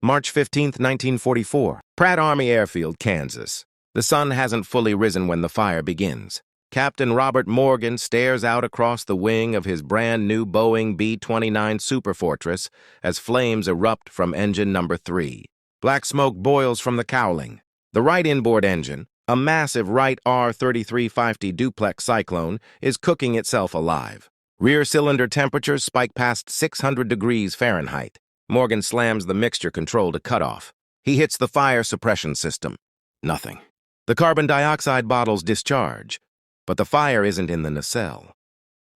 March 15, 1944. Pratt Army Airfield, Kansas. The sun hasn't fully risen when the fire begins. Captain Robert Morgan stares out across the wing of his brand-new Boeing B-29 Superfortress as flames erupt from engine number 3. Black smoke boils from the cowling. The right inboard engine, a massive Wright R-3350 duplex cyclone, is cooking itself alive. Rear cylinder temperatures spike past 600 degrees Fahrenheit. Morgan slams the mixture control to cutoff. He hits the fire suppression system. Nothing. The carbon dioxide bottles discharge. But the fire isn't in the nacelle.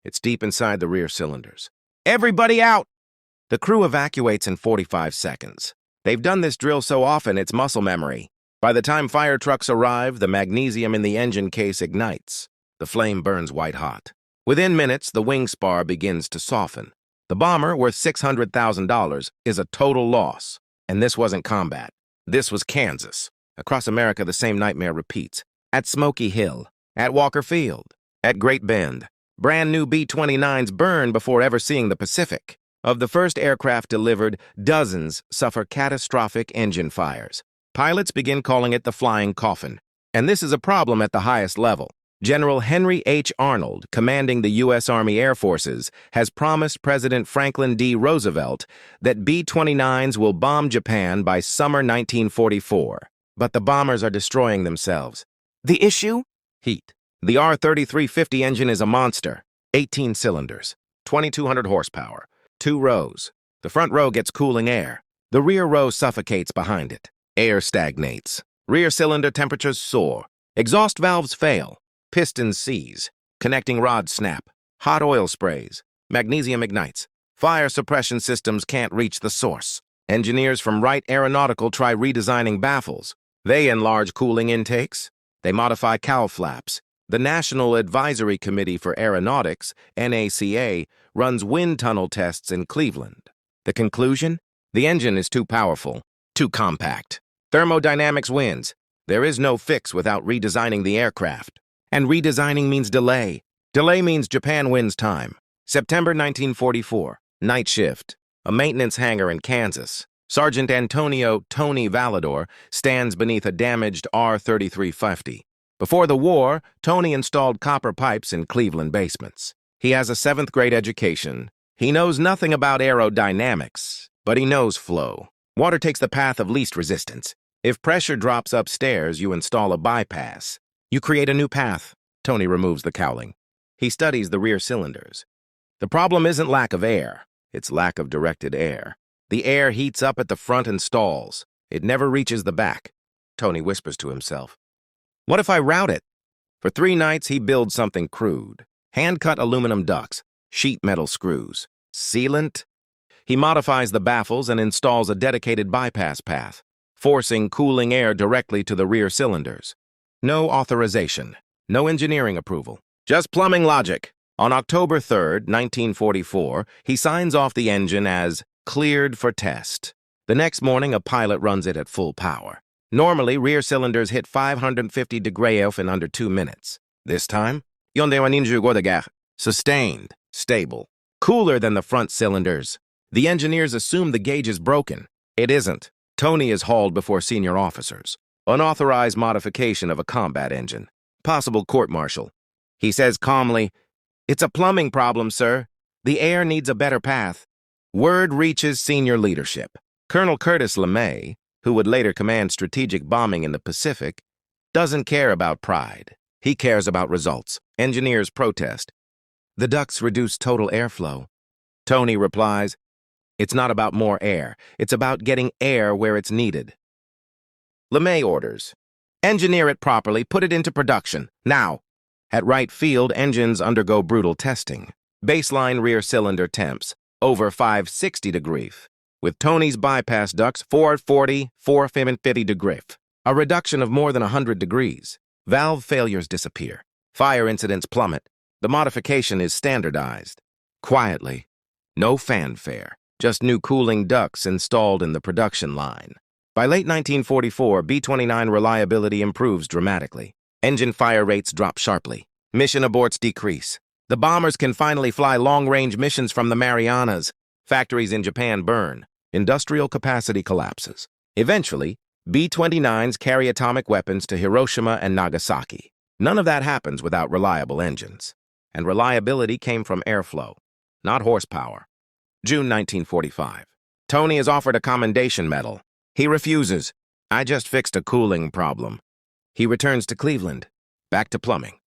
It's deep inside the rear cylinders. Everybody out! The crew evacuates in 45 seconds. They've done this drill so often it's muscle memory. By the time fire trucks arrive, the magnesium in the engine case ignites. The flame burns white hot. Within minutes, the wing spar begins to soften. The bomber, worth $600,000, is a total loss. And this wasn't combat. This was Kansas. Across America, the same nightmare repeats. At Smoky Hill. At Walker Field, at Great Bend, brand new B-29s burn before ever seeing the Pacific. Of the first aircraft delivered, dozens suffer catastrophic engine fires. Pilots begin calling it the flying coffin. And this is a problem at the highest level. General Henry H. Arnold, commanding the U.S. Army Air Forces, has promised President Franklin D. Roosevelt that B-29s will bomb Japan by summer 1944. But the bombers are destroying themselves. The issue? Heat. The R-3350 engine is a monster. 18 cylinders, 2,200 horsepower, 2 rows. The front row gets cooling air. The rear row suffocates behind it. Air stagnates. Rear cylinder temperatures soar. Exhaust valves fail. Pistons seize. Connecting rods snap. Hot oil sprays. Magnesium ignites. Fire suppression systems can't reach the source. Engineers from Wright Aeronautical try redesigning baffles. They enlarge cooling intakes. They modify cowl flaps. The National Advisory Committee for Aeronautics, NACA, runs wind tunnel tests in Cleveland. The conclusion? The engine is too powerful, too compact. Thermodynamics wins. There is no fix without redesigning the aircraft. And redesigning means delay. Delay means Japan wins time. September 1944, night shift. A maintenance hangar in Kansas. Sergeant Antonio "Tony" Valador stands beneath a damaged R-3350. Before the war, Tony installed copper pipes in Cleveland basements. He has a 7th grade education. He knows nothing about aerodynamics, but he knows flow. Water takes the path of least resistance. If pressure drops upstairs, you install a bypass. You create a new path. Tony removes the cowling. He studies the rear cylinders. The problem isn't lack of air. It's lack of directed air. The air heats up at the front and stalls. It never reaches the back. Tony whispers to himself. What if I route it? For 3 nights, he builds something crude. Hand-cut aluminum ducts, sheet metal screws, sealant. He modifies the baffles and installs a dedicated bypass path, forcing cooling air directly to the rear cylinders. No authorization, no engineering approval, just plumbing logic. On October 3rd, 1944, he signs off the engine as cleared for test. The next morning, a pilot runs it at full power. Normally, rear cylinders hit 550 degrees in under 2 minutes. This time, sustained, stable, cooler than the front cylinders. The engineers assume the gauge is broken. It isn't. Tony is hauled before senior officers. Unauthorized modification of a combat engine. Possible court-martial. He says calmly, "It's a plumbing problem, sir. The air needs a better path." Word reaches senior leadership. Colonel Curtis LeMay, who would later command strategic bombing in the Pacific, doesn't care about pride. He cares about results. Engineers protest. The ducts reduce total airflow. Tony replies, "It's not about more air. It's about getting air where it's needed." LeMay orders, "Engineer it properly, put it into production, now." At Wright Field, engines undergo brutal testing. Baseline rear cylinder temps, over 560 degrees. With Tony's bypass ducts, 440, 450 degrees. A reduction of more than 100 degrees. Valve failures disappear. Fire incidents plummet. The modification is standardized. Quietly. No fanfare. Just new cooling ducts installed in the production line. By late 1944, B-29 reliability improves dramatically. Engine fire rates drop sharply. Mission aborts decrease. The bombers can finally fly long-range missions from the Marianas. Factories in Japan burn. Industrial capacity collapses. Eventually, B-29s carry atomic weapons to Hiroshima and Nagasaki. None of that happens without reliable engines. And reliability came from airflow, not horsepower. June 1945. Tony is offered a commendation medal. He refuses. I just fixed a cooling problem. He returns to Cleveland, back to plumbing.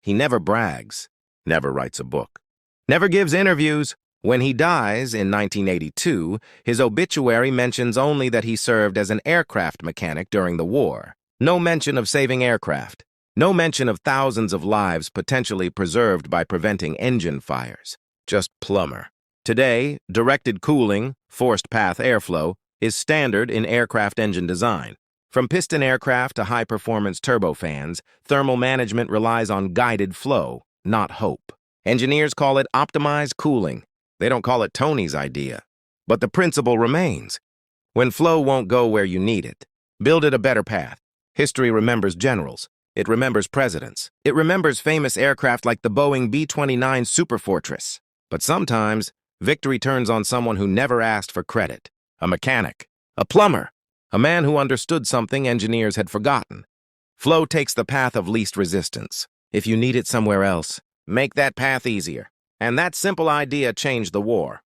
He never brags, never writes a book, never gives interviews. When he dies in 1982, his obituary mentions only that he served as an aircraft mechanic during the war. No mention of saving aircraft. No mention of thousands of lives potentially preserved by preventing engine fires. Just plumber. Today, directed cooling, forced path airflow, is standard in aircraft engine design. From piston aircraft to high-performance turbofans, thermal management relies on guided flow, not hope. Engineers call it optimized cooling. They don't call it Tony's idea. But the principle remains. When flow won't go where you need it, build it a better path. History remembers generals. It remembers presidents. It remembers famous aircraft like the Boeing B-29 Superfortress. But sometimes, victory turns on someone who never asked for credit. A mechanic. A plumber. A man who understood something engineers had forgotten. Flow takes the path of least resistance. If you need it somewhere else, make that path easier. And that simple idea changed the war.